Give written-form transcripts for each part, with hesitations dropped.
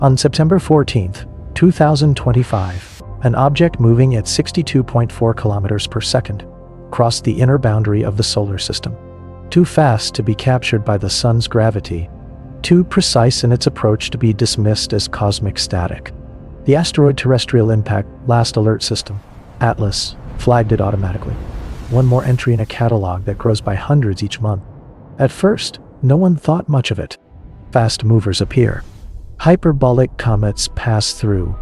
On September 14, 2025, an object moving at 62.4 kilometers per second crossed the inner boundary of the solar system. Too fast to be captured by the sun's gravity, too precise in its approach to be dismissed as cosmic static. The Asteroid Terrestrial Impact Last Alert System, ATLAS, flagged it automatically. One more entry in a catalog that grows by hundreds each month. At first, no one thought much of it. Fast movers appear. Hyperbolic comets pass through.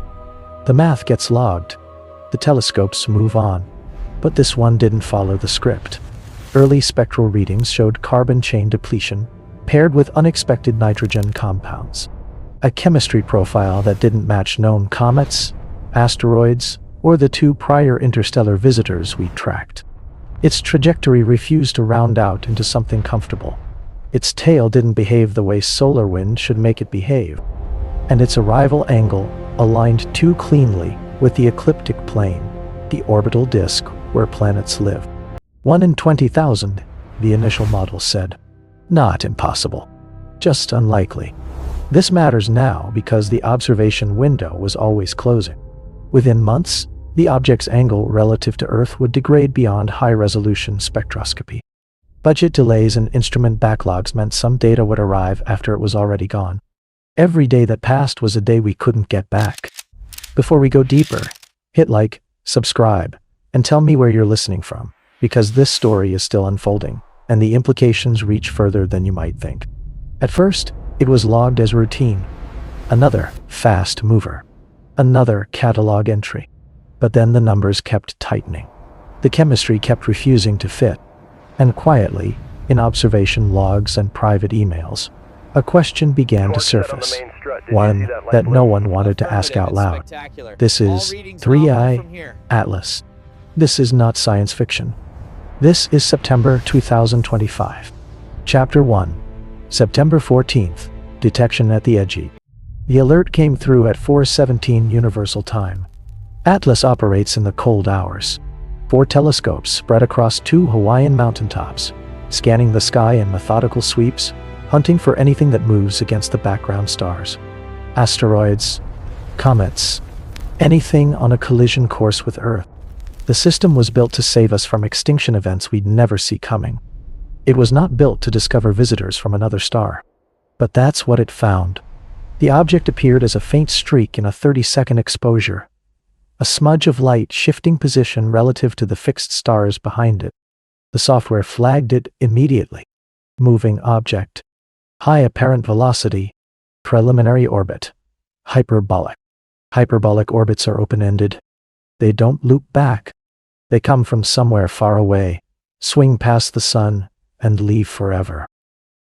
The math gets logged. The telescopes move on. But this one didn't follow the script. Early spectral readings showed carbon chain depletion, paired with unexpected nitrogen compounds. A chemistry profile that didn't match known comets, asteroids, or the two prior interstellar visitors we tracked. Its trajectory refused to round out into something comfortable. Its tail didn't behave the way solar wind should make it behave. And its arrival angle aligned too cleanly with the ecliptic plane, the orbital disk where planets live. 1 in 20,000, the initial model said. Not impossible, just unlikely. This matters now because the observation window was always closing. Within months, the object's angle relative to Earth would degrade beyond high-resolution spectroscopy. Budget delays and instrument backlogs meant some data would arrive after it was already gone. Every day that passed was a day we couldn't get back. Before we go deeper, hit like, subscribe, and tell me where you're listening from, because this story is still unfolding, and the implications reach further than you might think. At first, it was logged as routine. Another fast mover. Another catalog entry. But then the numbers kept tightening. The chemistry kept refusing to fit. And quietly, in observation logs and private emails, a question began to surface. One that no one wanted to ask out loud. This is 3I Atlas. This is not science fiction. This is September 2025. Chapter 1. September 14th. Detection at the edge. The alert came through at 4:17 Universal Time. Atlas operates in the cold hours. 4 telescopes spread across 2 Hawaiian mountaintops, scanning the sky in methodical sweeps, hunting for anything that moves against the background stars. Asteroids, comets, anything on a collision course with Earth. The system was built to save us from extinction events we'd never see coming. It was not built to discover visitors from another star. But that's what it found. The object appeared as a faint streak in a 30-second exposure, a smudge of light shifting position relative to the fixed stars behind it. The software flagged it immediately. Moving object. High apparent velocity. Preliminary orbit. Hyperbolic. Hyperbolic orbits are open-ended. They don't loop back. They come from somewhere far away, swing past the sun, and leave forever.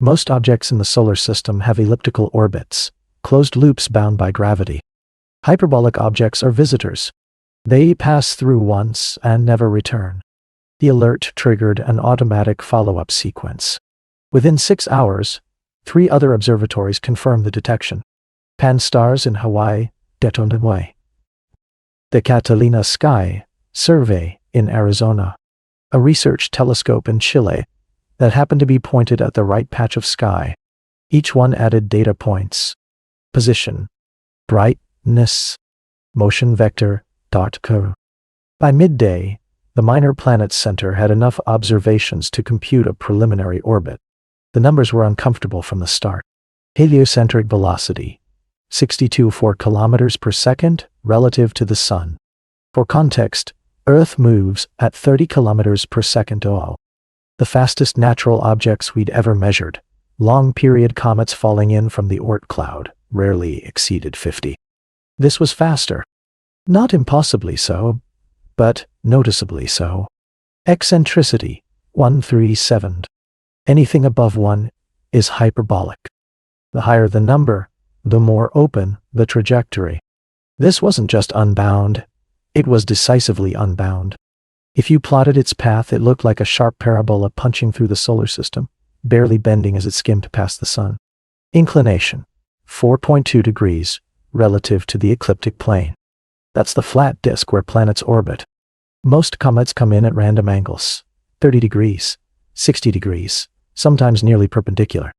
Most objects in the solar system have elliptical orbits, closed loops bound by gravity. Hyperbolic objects are visitors. They pass through once and never return. The alert triggered an automatic follow-up sequence. Within 6 hours, 3 other observatories confirmed the detection. Pan-STARRS in Hawaii, Detonaway. The Catalina Sky Survey in Arizona. A research telescope in Chile that happened to be pointed at the right patch of sky. Each one added data points. Position. Brightness. Motion vector. .co. By midday, the Minor Planets Center had enough observations to compute a preliminary orbit. The numbers were uncomfortable from the start. Heliocentric velocity. 62.4 kilometers per second relative to the Sun. For context, Earth moves at 30 kilometers per second OL. The fastest natural objects we'd ever measured, long-period comets falling in from the Oort cloud, rarely exceeded 50. This was faster. Not impossibly so, but noticeably so. Eccentricity, 137. Anything above 1 is hyperbolic. The higher the number, the more open the trajectory. This wasn't just unbound, it was decisively unbound. If you plotted its path, it looked like a sharp parabola punching through the solar system, barely bending as it skimmed past the sun. Inclination, 4.2 degrees, relative to the ecliptic plane. That's the flat disk where planets orbit. Most comets come in at random angles, 30 degrees, 60 degrees, sometimes nearly perpendicular.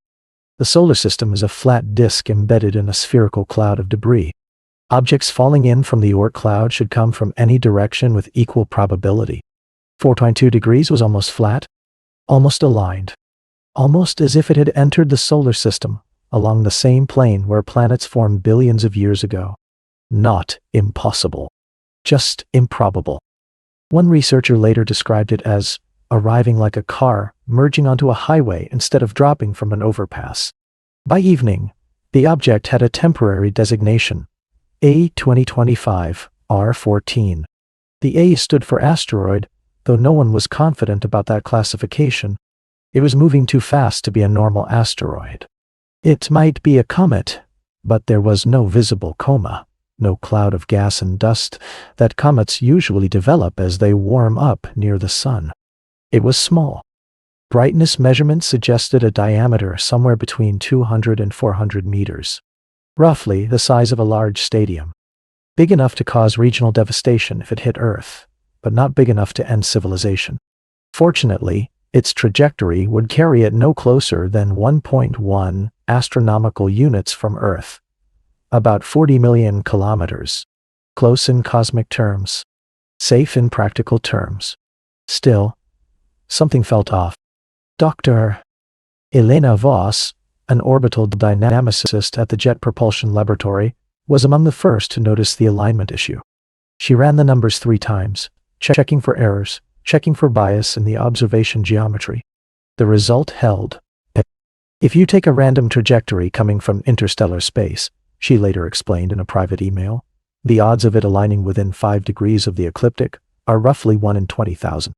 The solar system is a flat disk embedded in a spherical cloud of debris. Objects falling in from the Oort cloud should come from any direction with equal probability. 4.2 degrees was almost flat, almost aligned, almost as if it had entered the solar system along the same plane where planets formed billions of years ago. Not impossible, just improbable. One researcher later described it as arriving like a car merging onto a highway instead of dropping from an overpass. By evening, the object had a temporary designation, A2025 R14. The A stood for asteroid, though no one was confident about that classification. It was moving too fast to be a normal asteroid. It might be a comet, but there was no visible coma, no cloud of gas and dust that comets usually develop as they warm up near the sun. It was small. Brightness measurements suggested a diameter somewhere between 200 and 400 meters, roughly the size of a large stadium. Big enough to cause regional devastation if it hit Earth, but not big enough to end civilization. Fortunately, its trajectory would carry it no closer than 1.1 astronomical units from Earth, about 40 million kilometers. Close in cosmic terms, safe in practical terms. Still, something felt off. Dr. Elena Voss, an orbital dynamicist at the Jet Propulsion Laboratory, was among the first to notice the alignment issue. She ran the numbers 3 times, checking for errors, checking for bias in the observation geometry. The result held. If you take a random trajectory coming from interstellar space, she later explained in a private email, the odds of it aligning within 5 degrees of the ecliptic are roughly 1 in 20,000.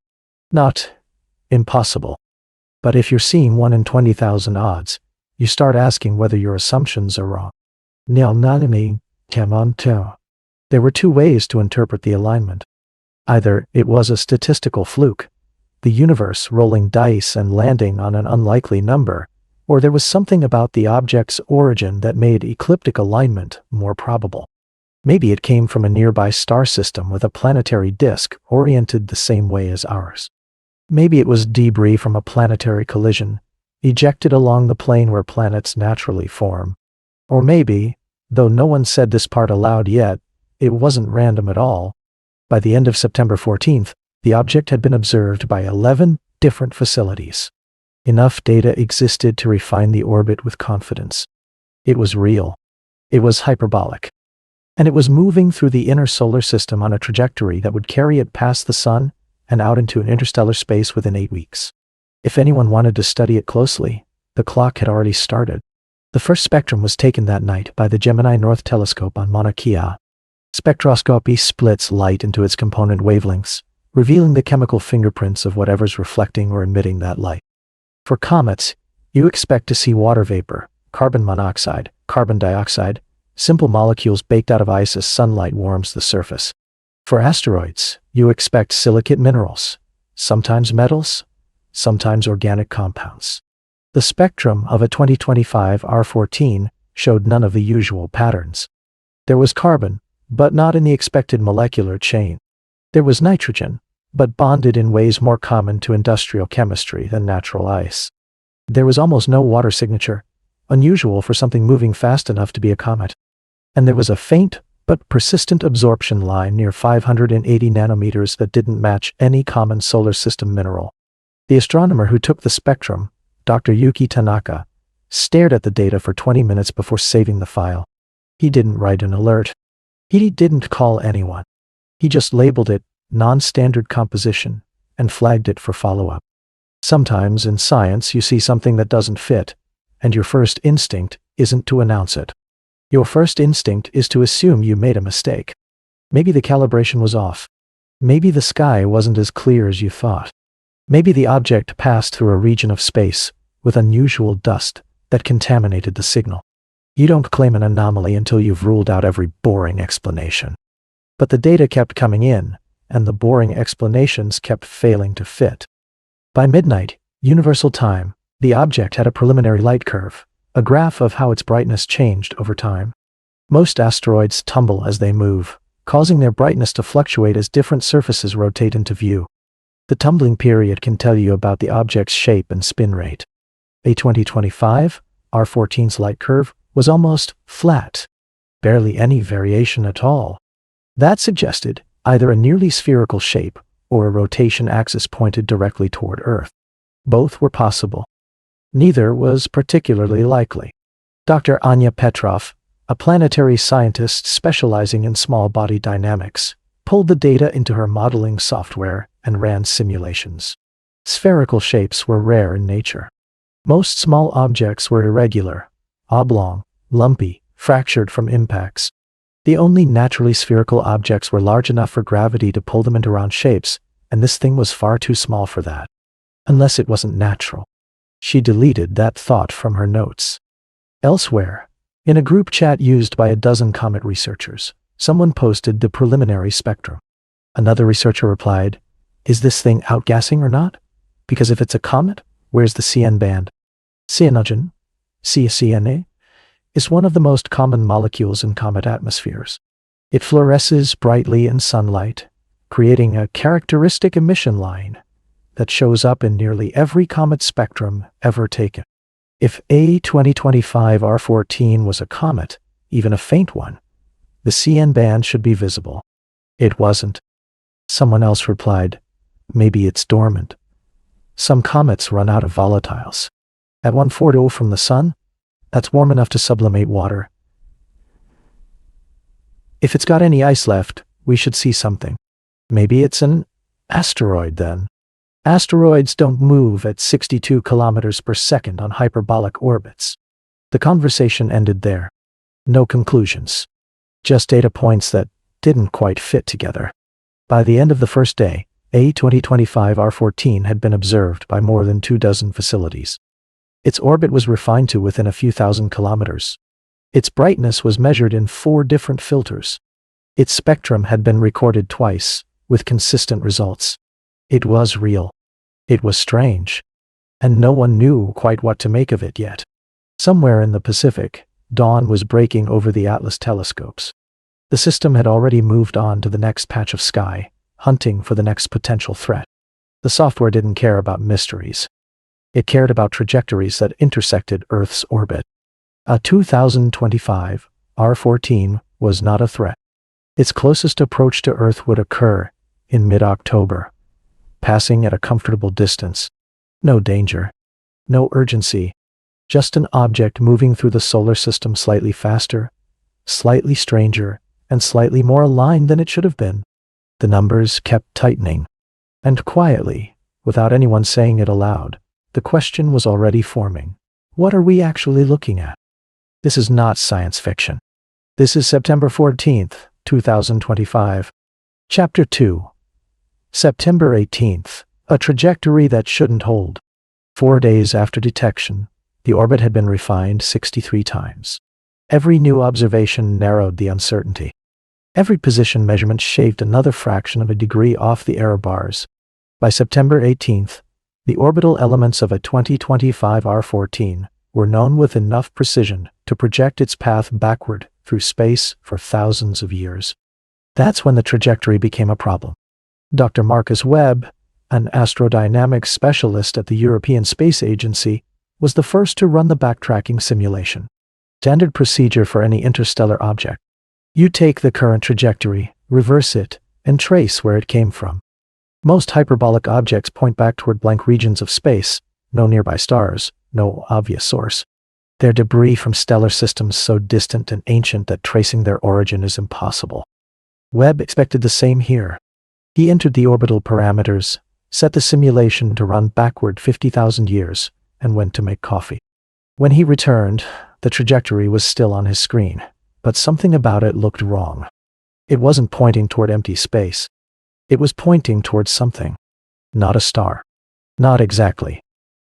Not impossible. But if you're seeing 1 in 20,000 odds, you start asking whether your assumptions are wrong. There were 2 ways to interpret the alignment. Either it was a statistical fluke, the universe rolling dice and landing on an unlikely number, or there was something about the object's origin that made ecliptic alignment more probable. Maybe it came from a nearby star system with a planetary disk oriented the same way as ours. Maybe it was debris from a planetary collision, ejected along the plane where planets naturally form. Or maybe, though no one said this part aloud yet, it wasn't random at all. By the end of September 14th, the object had been observed by 11 different facilities. Enough data existed to refine the orbit with confidence. It was real. It was hyperbolic. And it was moving through the inner solar system on a trajectory that would carry it past the sun and out into an interstellar space within 8 weeks. If anyone wanted to study it closely, the clock had already started. The first spectrum was taken that night by the Gemini North Telescope on Mauna Kea. Spectroscopy splits light into its component wavelengths, revealing the chemical fingerprints of whatever's reflecting or emitting that light. For comets, you expect to see water vapor, carbon monoxide, carbon dioxide, simple molecules baked out of ice as sunlight warms the surface. For asteroids, you expect silicate minerals, sometimes metals, sometimes organic compounds. The spectrum of a 2025 R14 showed none of the usual patterns. There was carbon, but not in the expected molecular chain. There was nitrogen, but bonded in ways more common to industrial chemistry than natural ice. There was almost no water signature, unusual for something moving fast enough to be a comet. And there was a faint but persistent absorption line near 580 nanometers that didn't match any common solar system mineral. The astronomer who took the spectrum, Dr. Yuki Tanaka, stared at the data for 20 minutes before saving the file. He didn't write an alert. He didn't call anyone. He just labeled it non-standard composition and flagged it for follow-up. Sometimes in science you see something that doesn't fit, and your first instinct isn't to announce it. Your first instinct is to assume you made a mistake. Maybe the calibration was off. Maybe the sky wasn't as clear as you thought. Maybe the object passed through a region of space with unusual dust that contaminated the signal. You don't claim an anomaly until you've ruled out every boring explanation. But the data kept coming in, and the boring explanations kept failing to fit. By midnight, universal time, the object had a preliminary light curve, a graph of how its brightness changed over time. Most asteroids tumble as they move, causing their brightness to fluctuate as different surfaces rotate into view. The tumbling period can tell you about the object's shape and spin rate. A 2025 R14's light curve was almost flat, barely any variation at all. That suggested either a nearly spherical shape or a rotation axis pointed directly toward Earth. Both were possible. Neither was particularly likely. Dr. Anya Petrov, a planetary scientist specializing in small body dynamics, pulled the data into her modeling software and ran simulations. Spherical shapes were rare in nature. Most small objects were irregular, oblong, lumpy, fractured from impacts. The only naturally spherical objects were large enough for gravity to pull them into round shapes, and this thing was far too small for that. Unless it wasn't natural. She deleted that thought from her notes. Elsewhere, in a group chat used by a dozen comet researchers, someone posted the preliminary spectrum. Another researcher replied, "Is this thing outgassing or not? Because if it's a comet, where's the CN band?" Cyanogen, CCNA, is one of the most common molecules in comet atmospheres. It fluoresces brightly in sunlight, creating a characteristic emission line that shows up in nearly every comet spectrum ever taken. If A2025 R14 was a comet, even a faint one, the CN band should be visible. It wasn't. Someone else replied, "Maybe it's dormant. Some comets run out of volatiles. At 140 from the sun, that's warm enough to sublimate water. If it's got any ice left, we should see something. Maybe it's an asteroid then." Asteroids don't move at 62 kilometers per second on hyperbolic orbits. The conversation ended there. No conclusions. Just data points that didn't quite fit together. By the end of the first day, A2025 R14 had been observed by more than 24 facilities. Its orbit was refined to within a few thousand kilometers. Its brightness was measured in 4 different filters. Its spectrum had been recorded twice, with consistent results. It was real. It was strange. And no one knew quite what to make of it yet. Somewhere in the Pacific, dawn was breaking over the Atlas telescopes. The system had already moved on to the next patch of sky, hunting for the next potential threat. The software didn't care about mysteries. It cared about trajectories that intersected Earth's orbit. A 2025 R14 was not a threat. Its closest approach to Earth would occur in mid-October, passing at a comfortable distance. No danger. No urgency. Just an object moving through the solar system slightly faster, slightly stranger, and slightly more aligned than it should have been. The numbers kept tightening. And quietly, without anyone saying it aloud, the question was already forming. What are we actually looking at? This is not science fiction. This is September 14th, 2025. Chapter 2. September 18th. A trajectory that shouldn't hold. 4 days after detection, the orbit had been refined 63 times. Every new observation narrowed the uncertainty. Every position measurement shaved another fraction of a degree off the error bars. By September 18th, the orbital elements of a 2025 R14 were known with enough precision to project its path backward through space for thousands of years. That's when the trajectory became a problem. Dr. Marcus Webb, an astrodynamics specialist at the European Space Agency, was the first to run the backtracking simulation. Standard procedure for any interstellar object. You take the current trajectory, reverse it, and trace where it came from. Most hyperbolic objects point back toward blank regions of space, no nearby stars, no obvious source. They're debris from stellar systems so distant and ancient that tracing their origin is impossible. Webb expected the same here. He entered the orbital parameters, set the simulation to run backward 50,000 years, and went to make coffee. When he returned, the trajectory was still on his screen, but something about it looked wrong. It wasn't pointing toward empty space. It was pointing towards something. Not a star. Not exactly.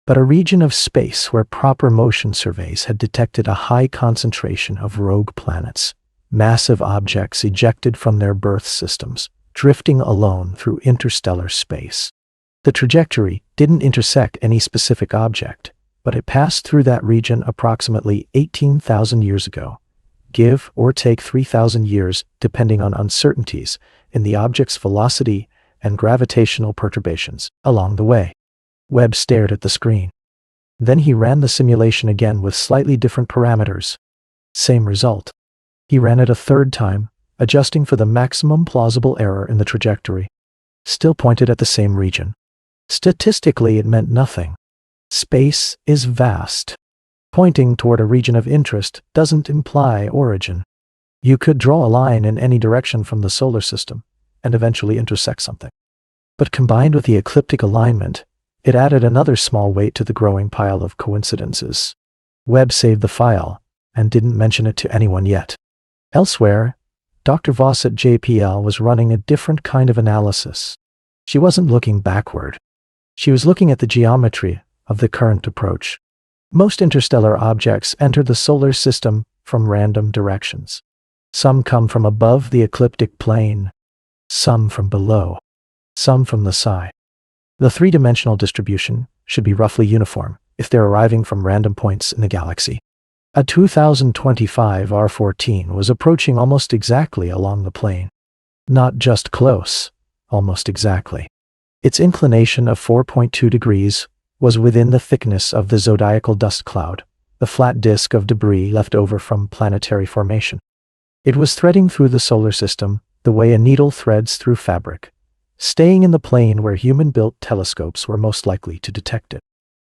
But a region of space where proper motion surveys had detected a high concentration of rogue planets, massive objects ejected from their birth systems, drifting alone through interstellar space. The trajectory didn't intersect any specific object, but it passed through that region approximately 18,000 years ago, give or take 3,000 years depending on uncertainties in the object's velocity and gravitational perturbations along the way. Webb stared at the screen. Then he ran the simulation again with slightly different parameters. Same result. He ran it a third time, adjusting for the maximum plausible error in the trajectory. Still pointed at the same region. Statistically, it meant nothing. Space is vast. Pointing toward a region of interest doesn't imply origin. You could draw a line in any direction from the solar system and eventually intersect something. But combined with the ecliptic alignment, it added another small weight to the growing pile of coincidences. Webb saved the file and didn't mention it to anyone yet. Elsewhere, Dr. Voss at JPL was running a different kind of analysis. She wasn't looking backward. She was looking at the geometry of the current approach. Most interstellar objects enter the solar system from random directions. Some come from above the ecliptic plane, some from below, some from the side. The three-dimensional distribution should be roughly uniform if they're arriving from random points in the galaxy. A 2025 R14 was approaching almost exactly along the plane. Not just close, almost exactly. Its inclination of 4.2 degrees was within the thickness of the zodiacal dust cloud, the flat disk of debris left over from planetary formation. It was threading through the solar system the way a needle threads through fabric, staying in the plane where human-built telescopes were most likely to detect it.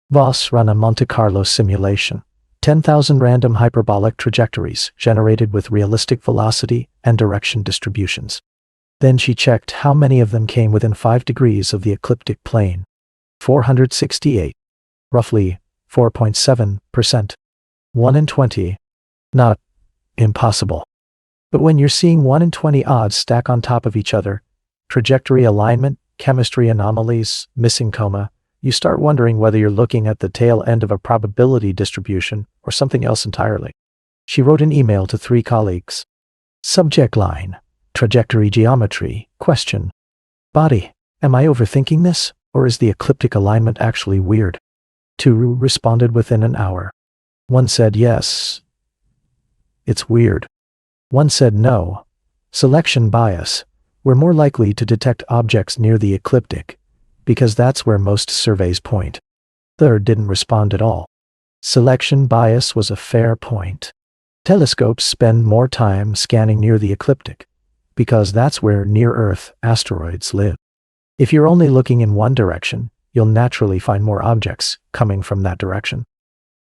Voss ran a Monte Carlo simulation, 10,000 random hyperbolic trajectories generated with realistic velocity and direction distributions. Then she checked how many of them came within 5 degrees of the ecliptic plane. 468. Roughly 4.7%. 1 in 20. Not impossible. But when you're seeing 1 in 20 odds stack on top of each other, trajectory alignment, chemistry anomalies, missing coma, you start wondering whether you're looking at the tail end of a probability distribution or something else entirely. She wrote an email to 3 colleagues. Subject line: trajectory geometry, question. Body: am I overthinking this, or is the ecliptic alignment actually weird? 2 responded within an hour. 1 said yes, it's weird. 1 said no, selection bias. We're more likely to detect objects near the ecliptic, because that's where most surveys point. 3rd didn't respond at all. Selection bias was a fair point. Telescopes spend more time scanning near the ecliptic, because that's where near-Earth asteroids live. If you're only looking in one direction, you'll naturally find more objects coming from that direction.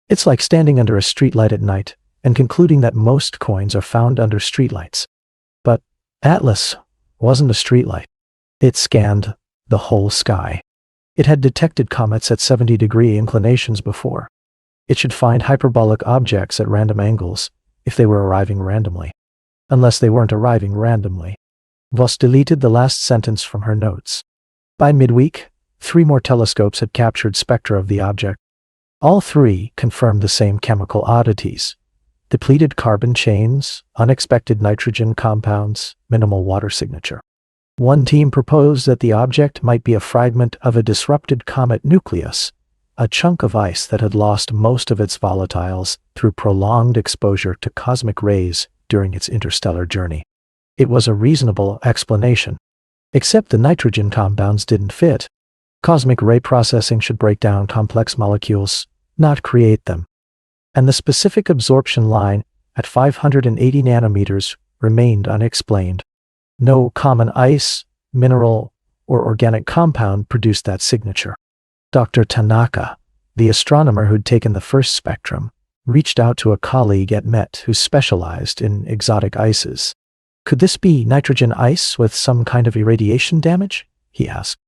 It's like standing under a streetlight at night and concluding that most coins are found under streetlights. But Atlas wasn't a streetlight. It scanned the whole sky. It had detected comets at 70-degree inclinations before. It should find hyperbolic objects at random angles if they were arriving randomly. Unless they weren't arriving randomly. Voss deleted the last sentence from her notes. By midweek, 3 more telescopes had captured spectra of the object. All 3 confirmed the same chemical oddities: depleted carbon chains, unexpected nitrogen compounds, minimal water signature. One team proposed that the object might be a fragment of a disrupted comet nucleus, a chunk of ice that had lost most of its volatiles through prolonged exposure to cosmic rays during its interstellar journey. It was a reasonable explanation. Except the nitrogen compounds didn't fit. Cosmic ray processing should break down complex molecules, not create them. And the specific absorption line at 580 nanometers remained unexplained. No common ice, mineral, or organic compound produced that signature. Dr. Tanaka, the astronomer who'd taken the first spectrum, reached out to a colleague at Met who specialized in exotic ices. Could this be nitrogen ice with some kind of irradiation damage? He asked.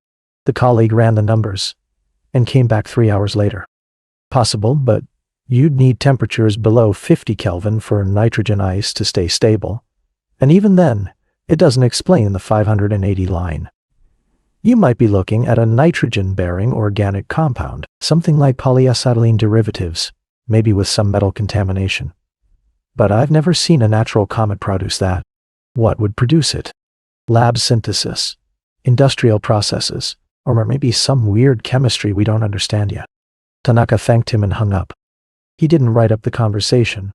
The colleague ran the numbers and came back 3 hours later. Possible, but you'd need temperatures below 50 Kelvin for nitrogen ice to stay stable. And even then, it doesn't explain the 580 line. You might be looking at a nitrogen-bearing organic compound, something like polyacetylene derivatives, maybe with some metal contamination. But I've never seen a natural comet produce that. What would produce it? Lab synthesis, industrial processes, or maybe some weird chemistry we don't understand yet. Tanaka thanked him and hung up. He didn't write up the conversation.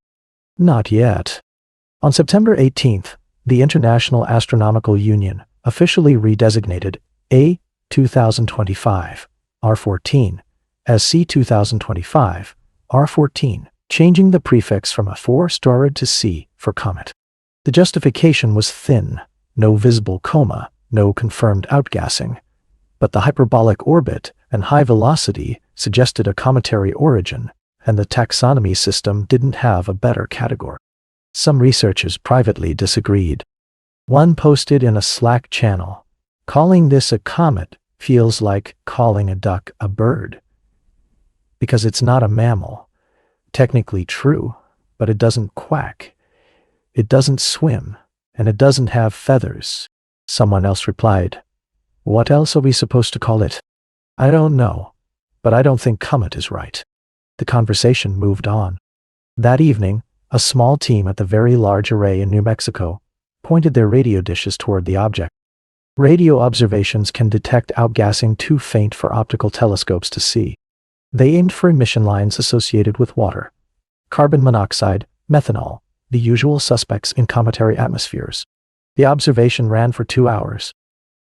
Not yet. On September 18th, the International Astronomical Union officially redesignated A 2025 R14 as C 2025, R14, changing the prefix from a 4-star to C for comet. The justification was thin, no visible coma, no confirmed outgassing, but the hyperbolic orbit and high velocity suggested a cometary origin, and the taxonomy system didn't have a better category. Some researchers privately disagreed. One posted in a Slack channel, "Calling this a comet feels like calling a duck a bird, because it's not a mammal. Technically true, but it doesn't quack. It doesn't swim, and it doesn't have feathers." Someone else replied, "What else are we supposed to call it? I don't know, but I don't think comet is right." The conversation moved on. That evening, a small team at the Very Large Array in New Mexico pointed their radio dishes toward the object. Radio observations can detect outgassing too faint for optical telescopes to see. They aimed for emission lines associated with water, carbon monoxide, methanol, the usual suspects in cometary atmospheres. The observation ran for 2 hours.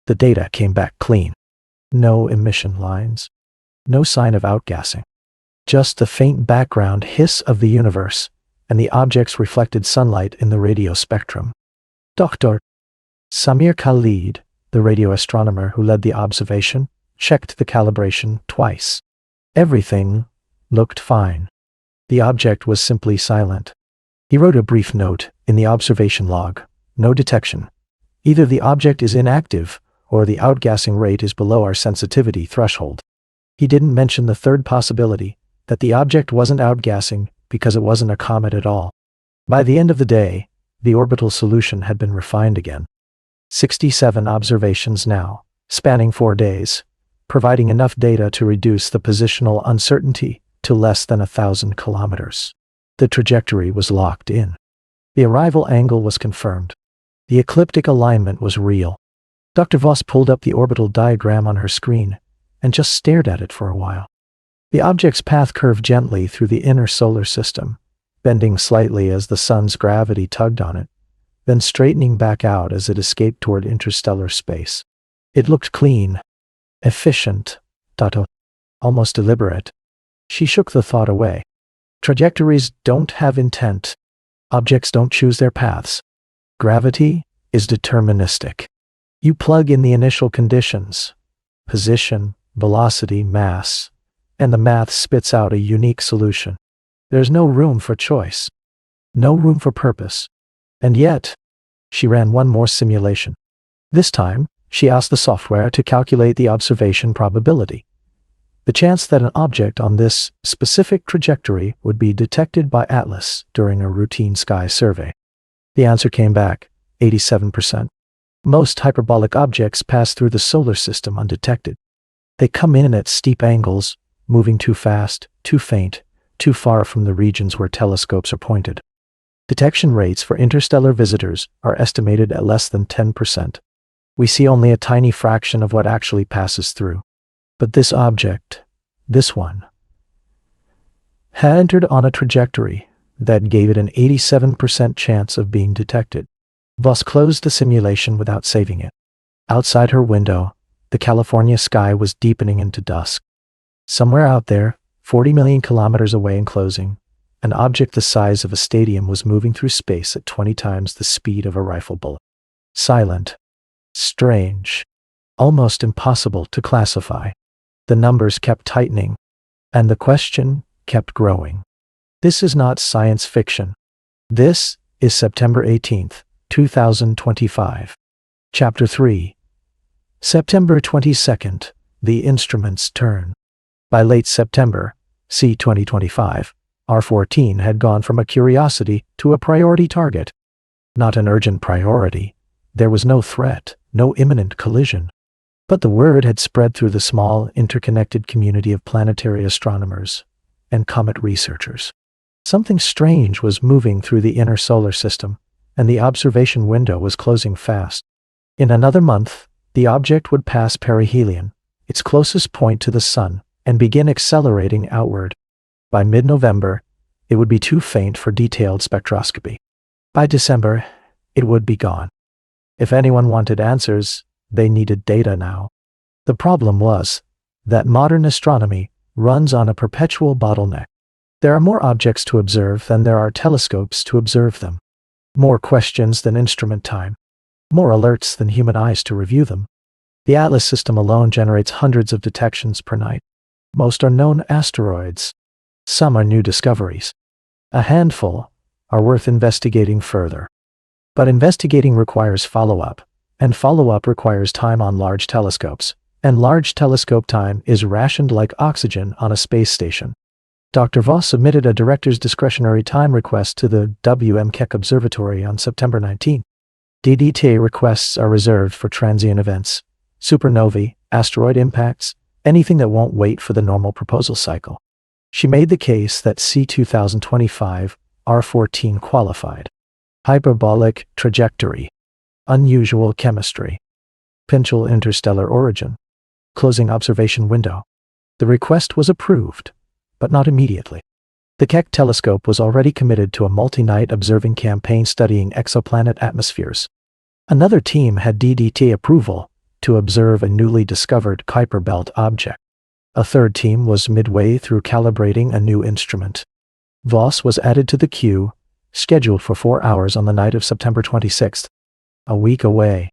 The data came back clean. No emission lines. No sign of outgassing. Just the faint background hiss of the universe, and the object's reflected sunlight in the radio spectrum. Dr. Samir Khalid, the radio astronomer who led the observation, checked the calibration twice. Everything looked fine. The object was simply silent. He wrote a brief note in the observation log: "No detection. Either the object is inactive, or the outgassing rate is below our sensitivity threshold." He didn't mention the third possibility, that the object wasn't outgassing because it wasn't a comet at all. By the end of the day, the orbital solution had been refined again. 67 observations now, spanning 4 days, providing enough data to reduce the positional uncertainty to less than 1,000 kilometers. The trajectory was locked in. The arrival angle was confirmed. The ecliptic alignment was real. Dr. Voss pulled up the orbital diagram on her screen and just stared at it for a while. The object's path curved gently through the inner solar system, bending slightly as the sun's gravity tugged on it, then straightening back out as it escaped toward interstellar space. It looked clean, efficient, almost deliberate. She shook the thought away. Trajectories don't have intent. Objects don't choose their paths. Gravity is deterministic. You plug in the initial conditions: position, velocity, mass, and the math spits out a unique solution. There's no room for choice. No room for purpose. And yet, she ran one more simulation. This time, she asked the software to calculate the observation probability. The chance that an object on this specific trajectory would be detected by Atlas during a routine sky survey. The answer came back, 87%. Most hyperbolic objects pass through the solar system undetected. They come in at steep angles, moving too fast, too faint, too far from the regions where telescopes are pointed. Detection rates for interstellar visitors are estimated at less than 10%. We see only a tiny fraction of what actually passes through. But this object, this one, had entered on a trajectory that gave it an 87% chance of being detected. Voss closed the simulation without saving it. Outside her window, the California sky was deepening into dusk. Somewhere out there, 40 million kilometers away in closing, an object the size of a stadium was moving through space at 20 times the speed of a rifle bullet. Silent, strange, almost impossible to classify. The numbers kept tightening, and the question kept growing. This is not science fiction. This is September 18th, 2025. Chapter 3. September 22nd, the instrument's turn. By late September, C 2025, R14 had gone from a curiosity to a priority target. Not an urgent priority. There was no threat, no imminent collision. But the word had spread through the small, interconnected community of planetary astronomers and comet researchers. Something strange was moving through the inner solar system, and the observation window was closing fast. In another month, the object would pass perihelion, its closest point to the sun, and begin accelerating outward. By mid-November, it would be too faint for detailed spectroscopy. By December, it would be gone. If anyone wanted answers, they needed data now. The problem was that modern astronomy runs on a perpetual bottleneck. There are more objects to observe than there are telescopes to observe them. More questions than instrument time. More alerts than human eyes to review them. The Atlas system alone generates hundreds of detections per night. Most are known asteroids. Some are new discoveries. A handful are worth investigating further. But investigating requires follow-up, and follow-up requires time on large telescopes, and large telescope time is rationed like oxygen on a space station. Dr. Voss submitted a director's discretionary time request to the WM Keck Observatory on September 19. DDT requests are reserved for transient events, supernovae, asteroid impacts, anything that won't wait for the normal proposal cycle. She made the case that C2025 R14 qualified. Hyperbolic trajectory. Unusual chemistry. Potential interstellar origin. Closing observation window. The request was approved, but not immediately. The Keck telescope was already committed to a multi-night observing campaign studying exoplanet atmospheres. Another team had DDT approval to observe a newly discovered Kuiper Belt object. A third team was midway through calibrating a new instrument. Voss was added to the queue, scheduled for 4 hours on the night of September 26. A week away.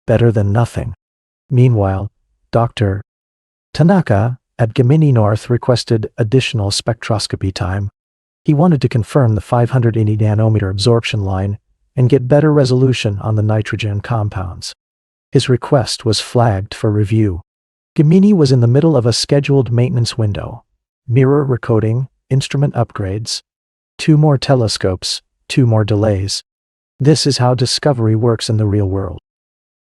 Better than nothing. Meanwhile, Dr. Tanaka at Gemini North requested additional spectroscopy time. He wanted to confirm the 580 nanometer absorption line and get better resolution on the nitrogen compounds. His request was flagged for review. Gemini was in the middle of a scheduled maintenance window. Mirror recoding, instrument upgrades. 2 more telescopes, 2 more delays. This is how discovery works in the real world.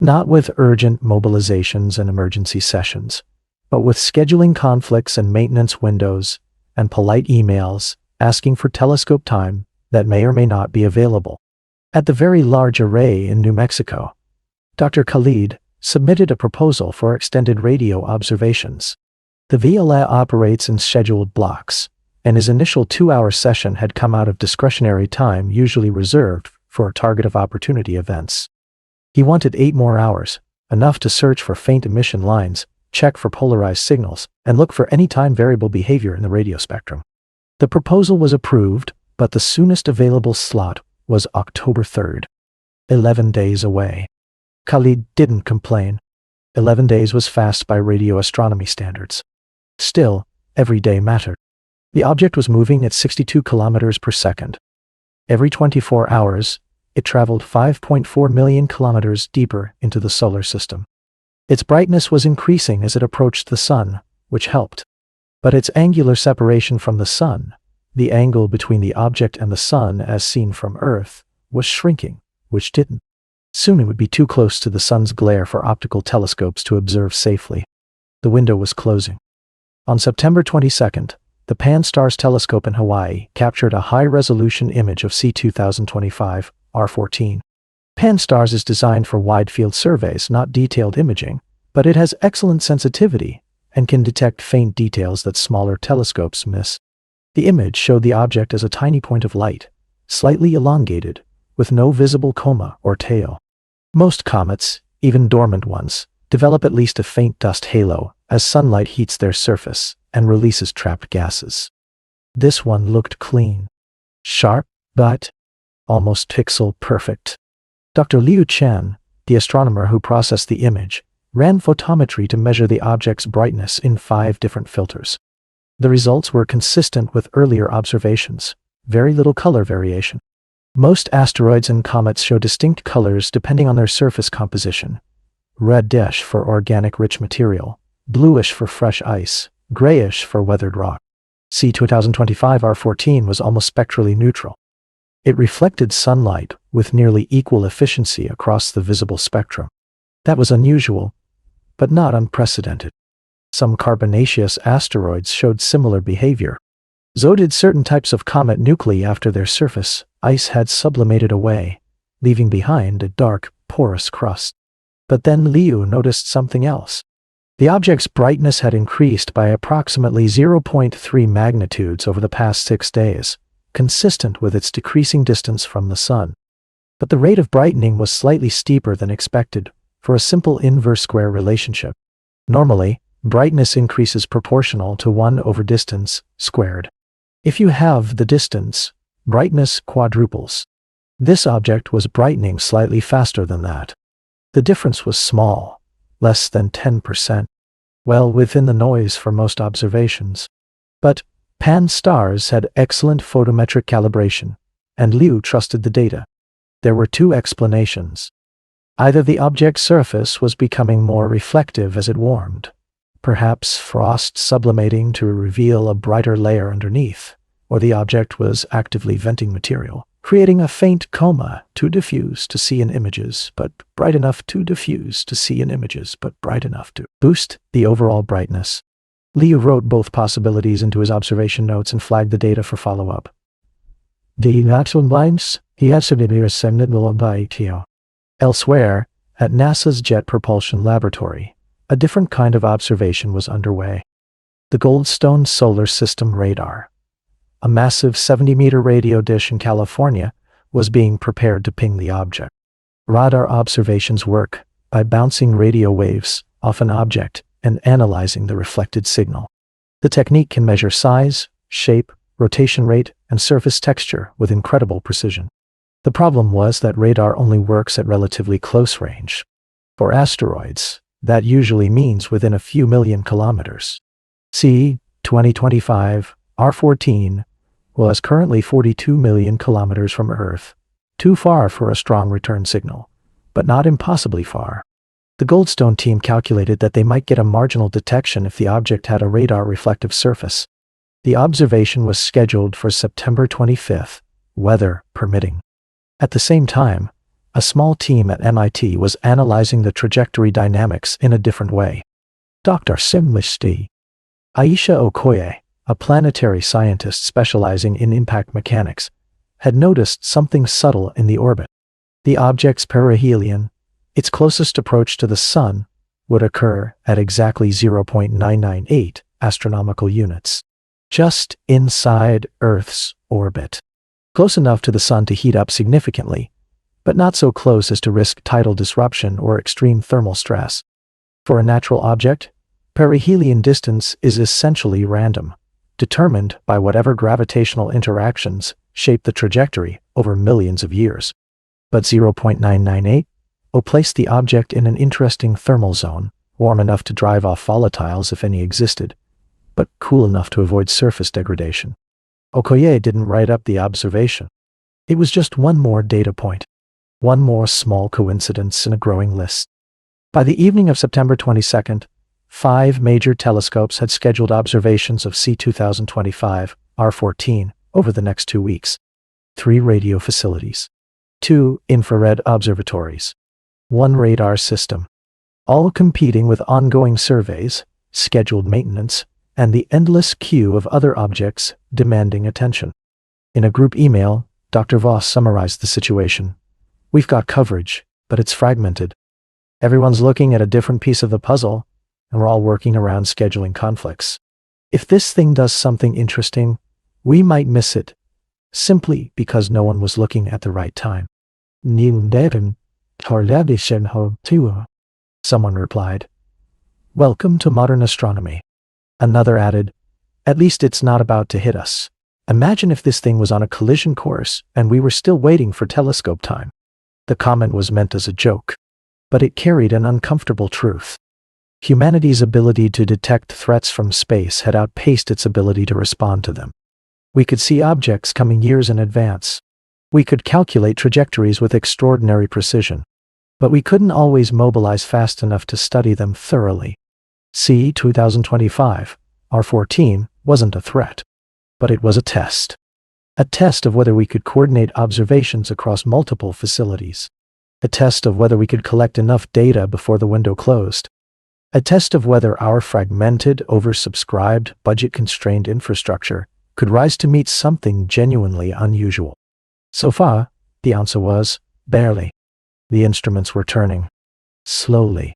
Not with urgent mobilizations and emergency sessions, but with scheduling conflicts and maintenance windows, and polite emails asking for telescope time that may or may not be available. At the Very Large Array in New Mexico, Dr. Khalid submitted a proposal for extended radio observations. The VLA operates in scheduled blocks, and his initial 2-hour session had come out of discretionary time usually reserved for a target of opportunity events. He wanted 8 more hours, enough to search for faint emission lines, check for polarized signals, and look for any time variable behavior in the radio spectrum. The proposal was approved, but the soonest available slot was October 3rd. 11 days away. Khalid didn't complain. 11 days was fast by radio astronomy standards. Still, every day mattered. The object was moving at 62 kilometers per second. Every 24 hours, it traveled 5.4 million kilometers deeper into the solar system. Its brightness was increasing as it approached the sun, which helped. But its angular separation from the sun, the angle between the object and the sun as seen from Earth, was shrinking, which didn't. Soon it would be too close to the sun's glare for optical telescopes to observe safely. The window was closing. On September 22nd, the Pan-STARRS telescope in Hawaii captured a high-resolution image of C2025 R14. Pan-STARRS is designed for wide-field surveys, not detailed imaging, but it has excellent sensitivity and can detect faint details that smaller telescopes miss. The image showed the object as a tiny point of light, slightly elongated, with no visible coma or tail. Most comets, even dormant ones, develop at least a faint dust halo as sunlight heats their surface and releases trapped gases. This one looked clean. Sharp, but almost pixel perfect. Dr. Liu Chen, the astronomer who processed the image, ran photometry to measure the object's brightness in 5 different filters. The results were consistent with earlier observations, very little color variation. Most asteroids and comets show distinct colors depending on their surface composition. Reddish for organic-rich material, bluish for fresh ice, grayish for weathered rock. C2025 R14 was almost spectrally neutral. It reflected sunlight with nearly equal efficiency across the visible spectrum. That was unusual, but not unprecedented. Some carbonaceous asteroids showed similar behavior. So did certain types of comet nuclei after their surface ice had sublimated away, leaving behind a dark, porous crust. But then Liu noticed something else. The object's brightness had increased by approximately 0.3 magnitudes over the past 6 days, consistent with its decreasing distance from the sun. But the rate of brightening was slightly steeper than expected, for a simple inverse square relationship. Normally, brightness increases proportional to 1 over distance squared. If you have the distance, brightness quadruples. This object was brightening slightly faster than that. The difference was small, less than 10%, well within the noise for most observations. But Pan-STARRS had excellent photometric calibration, and Liu trusted the data. There were two explanations. Either the object's surface was becoming more reflective as it warmed, perhaps frost sublimating to reveal a brighter layer underneath, or the object was actively venting material, creating a faint coma too diffuse to see in images, but bright enough to diffuse to see in images, but bright enough to boost the overall brightness. Liu wrote both possibilities into his observation notes and flagged the data for follow-up. Elsewhere, at NASA's Jet Propulsion Laboratory, a different kind of observation was underway. The Goldstone Solar System radar, a massive 70-meter radio dish in California, was being prepared to ping the object. Radar observations work by bouncing radio waves off an object and analyzing the reflected signal. The technique can measure size, shape, rotation rate, and surface texture with incredible precision. The problem was that radar only works at relatively close range. For asteroids, that usually means within a few million kilometers. See, 2025, R14 was currently 42 million kilometers from Earth. Too far for a strong return signal, but not impossibly far. The Goldstone team calculated that they might get a marginal detection if the object had a radar reflective surface. The observation was scheduled for September 25th, weather permitting. At the same time, a small team at MIT was analyzing the trajectory dynamics in a different way. Dr. Simlisti Aisha Okoye, a planetary scientist specializing in impact mechanics, had noticed something subtle in the orbit. The object's perihelion, its closest approach to the Sun, would occur at exactly 0.998 astronomical units, just inside Earth's orbit. Close enough to the Sun to heat up significantly, but not so close as to risk tidal disruption or extreme thermal stress. For a natural object, perihelion distance is essentially random, determined by whatever gravitational interactions shape the trajectory over millions of years. But 0.998 will place the object in an interesting thermal zone, warm enough to drive off volatiles if any existed, but cool enough to avoid surface degradation. Okoye didn't write up the observation. It was just one more data point, one more small coincidence in a growing list. By the evening of September 22nd, 5 major telescopes had scheduled observations of C2025, R14, over the next 2 weeks. 3 radio facilities, 2 infrared observatories, 1 radar system, all competing with ongoing surveys, scheduled maintenance, and the endless queue of other objects demanding attention. In a group email, Dr. Voss summarized the situation. "We've got coverage, but it's fragmented. Everyone's looking at a different piece of the puzzle, and we're all working around scheduling conflicts. If this thing does something interesting, we might miss it, simply because no one was looking at the right time." Someone replied, "Welcome to modern astronomy." Another added, "At least it's not about to hit us. Imagine if this thing was on a collision course and we were still waiting for telescope time." The comment was meant as a joke, but it carried an uncomfortable truth. Humanity's ability to detect threats from space had outpaced its ability to respond to them. We could see objects coming years in advance. We could calculate trajectories with extraordinary precision, but we couldn't always mobilize fast enough to study them thoroughly. C2025, R14, wasn't a threat, but it was a test of whether we could coordinate observations across multiple facilities, a test of whether we could collect enough data before the window closed, a test of whether our fragmented, oversubscribed, budget-constrained infrastructure could rise to meet something genuinely unusual. So far, the answer was, barely. The instruments were turning. Slowly.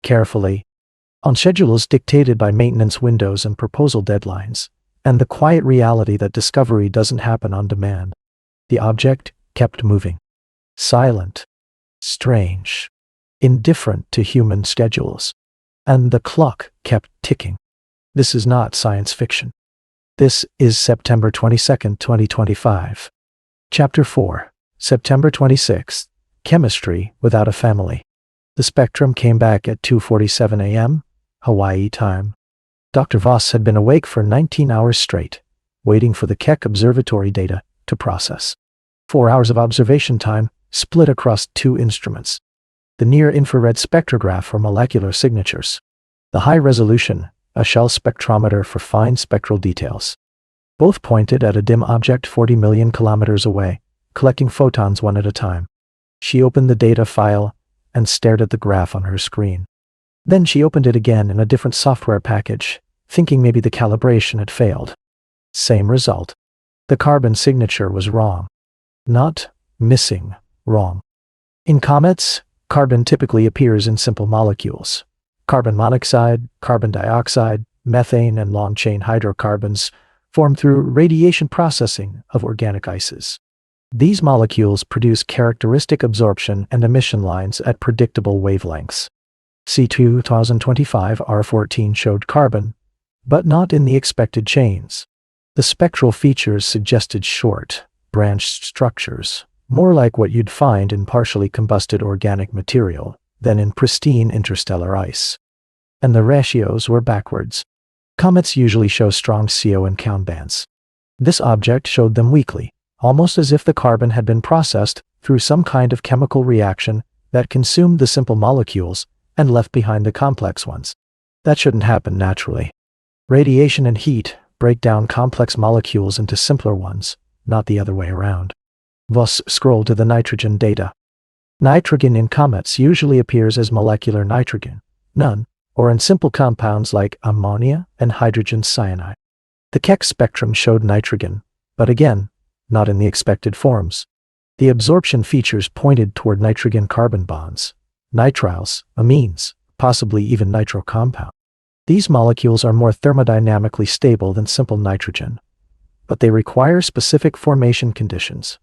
Carefully. On schedules dictated by maintenance windows and proposal deadlines, and the quiet reality that discovery doesn't happen on demand. The object kept moving. Silent. Strange. Indifferent to human schedules. And the clock kept ticking. This is not science fiction. This is September 22nd, 2025. Chapter 4, September 26th, Chemistry Without a Family. The spectrum came back at 2:47 a.m., Hawaii time. Dr. Voss had been awake for 19 hours straight, waiting for the Keck observatory data to process. 4 hours of observation time split across 2 instruments. The near-infrared spectrograph for molecular signatures. The high-resolution, a shell spectrometer for fine spectral details. Both pointed at a dim object 40 million kilometers away, collecting photons one at a time. She opened the data file and stared at the graph on her screen. Then she opened it again in a different software package, thinking maybe the calibration had failed. Same result. The carbon signature was wrong. Not missing, wrong. In comets, carbon typically appears in simple molecules. Carbon monoxide, carbon dioxide, methane, and long-chain hydrocarbons form through radiation processing of organic ices. These molecules produce characteristic absorption and emission lines at predictable wavelengths. C2025 R14 showed carbon, but not in the expected chains. The spectral features suggested short, branched structures, more like what you'd find in partially combusted organic material than in pristine interstellar ice. And the ratios were backwards. Comets usually show strong CO and count bands. This object showed them weakly, almost as if the carbon had been processed through some kind of chemical reaction that consumed the simple molecules and left behind the complex ones. That shouldn't happen naturally. Radiation and heat break down complex molecules into simpler ones, not the other way around. Voss scrolled to the nitrogen data. Nitrogen in comets usually appears as molecular nitrogen, none, or in simple compounds like ammonia and hydrogen cyanide. The Keck spectrum showed nitrogen, but again, not in the expected forms. The absorption features pointed toward nitrogen-carbon bonds, nitriles, amines, possibly even nitro compound. These molecules are more thermodynamically stable than simple nitrogen, but they require specific formation conditions.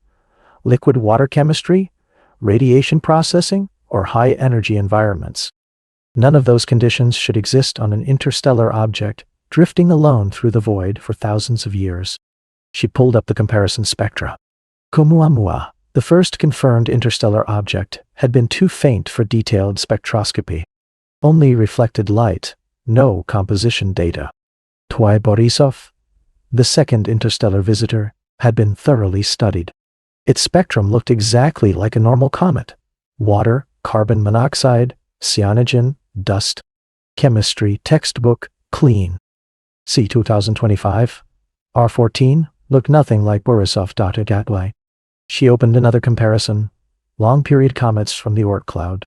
Liquid water chemistry, radiation processing, or high-energy environments. None of those conditions should exist on an interstellar object drifting alone through the void for thousands of years. She pulled up the comparison spectra. Oumuamua, the first confirmed interstellar object, had been too faint for detailed spectroscopy. Only reflected light, no composition data. Twai Borisov, the second interstellar visitor, had been thoroughly studied. Its spectrum looked exactly like a normal comet. Water, carbon monoxide, cyanogen, dust. Chemistry textbook, clean. C2025 R14 looked nothing like Borisov. She opened another comparison. Long-period comets from the Oort cloud.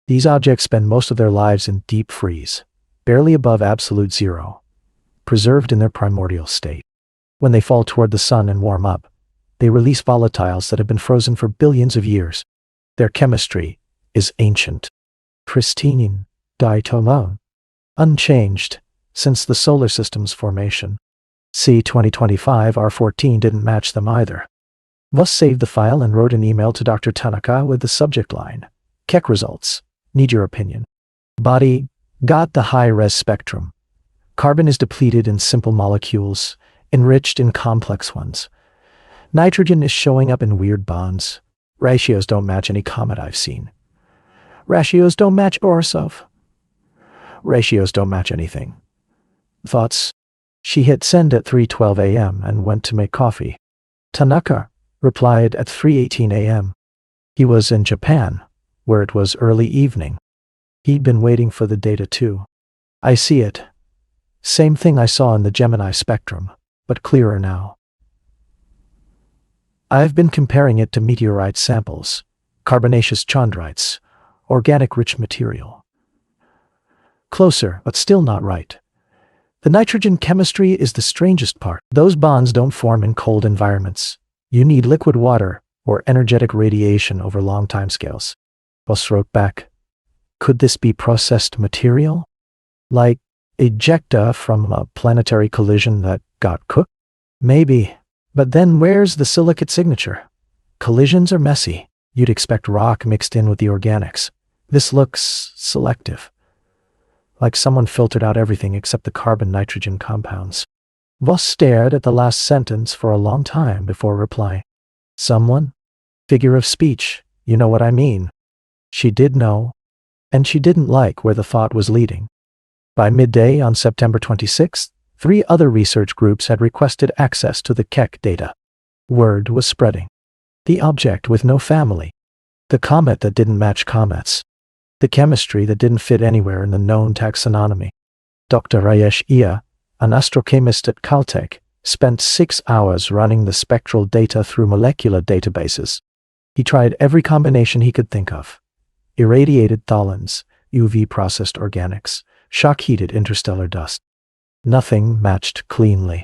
These objects spend most of their lives in deep freeze, barely above absolute zero, preserved in their primordial state. When they fall toward the sun and warm up, they release volatiles that have been frozen for billions of years. Their chemistry is ancient. Pristine, diatomone. Unchanged since the solar system's formation. C2025 R14 didn't match them either. Voss saved the file and wrote an email to Dr. Tanaka with the subject line, Keck results. Need your opinion. Body, got the high-res spectrum. Carbon is depleted in simple molecules, enriched in complex ones. Nitrogen is showing up in weird bonds. Ratios don't match any comet I've seen. Ratios don't match Borisov. Ratios don't match anything. Thoughts? She hit send at 3:12 a.m. and went to make coffee. Tanaka replied at 3:18 a.m. He was in Japan, where it was early evening. He'd been waiting for the data too. I see it. Same thing I saw in the Gemini spectrum, but clearer now. I've been comparing it to meteorite samples, carbonaceous chondrites, organic rich material. Closer, but still not right. The nitrogen chemistry is the strangest part. Those bonds don't form in cold environments. You need liquid water or energetic radiation over long timescales. Voss wrote back, could this be processed material? Like ejecta from a planetary collision that got cooked? Maybe. But then where's the silicate signature? Collisions are messy. You'd expect rock mixed in with the organics. This looks selective. like someone filtered out everything except the carbon-nitrogen compounds. Voss stared at the last sentence for a long time before replying. Someone? Figure of speech, you know what I mean. She did know, and she didn't like where the thought was leading. By midday on September 26th, 3 other research groups had requested access to the Keck data. Word was spreading. The object with no family. The comet that didn't match comets. The chemistry that didn't fit anywhere in the known taxonomy. Dr. Rajesh Iyer, an astrochemist at Caltech, spent 6 hours running the spectral data through molecular databases. He tried every combination he could think of. Irradiated tholins, UV-processed organics, shock-heated interstellar dust. Nothing matched cleanly.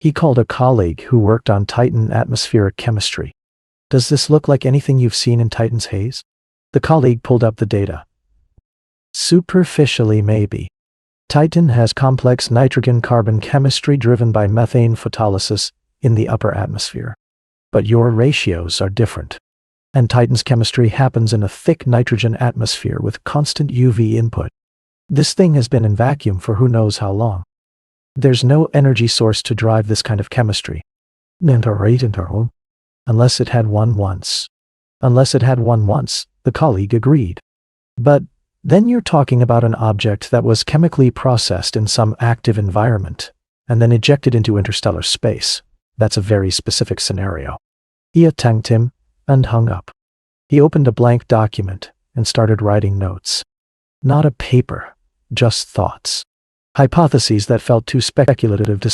He called a colleague who worked on Titan atmospheric chemistry. Does this look like anything you've seen in Titan's haze? The colleague pulled up the data. Superficially, maybe. Titan has complex nitrogen-carbon chemistry driven by methane photolysis in the upper atmosphere. But your ratios are different. And Titan's chemistry happens in a thick nitrogen atmosphere with constant UV input. This thing has been in vacuum for who knows how long. There's no energy source to drive this kind of chemistry. Unless it had one once. Unless it had one once, the colleague agreed. But then you're talking about an object that was chemically processed in some active environment, and then ejected into interstellar space. That's a very specific scenario. Iyer thanked him and hung up. He opened a blank document and started writing notes. Not a paper, just thoughts. Hypotheses that felt too speculative to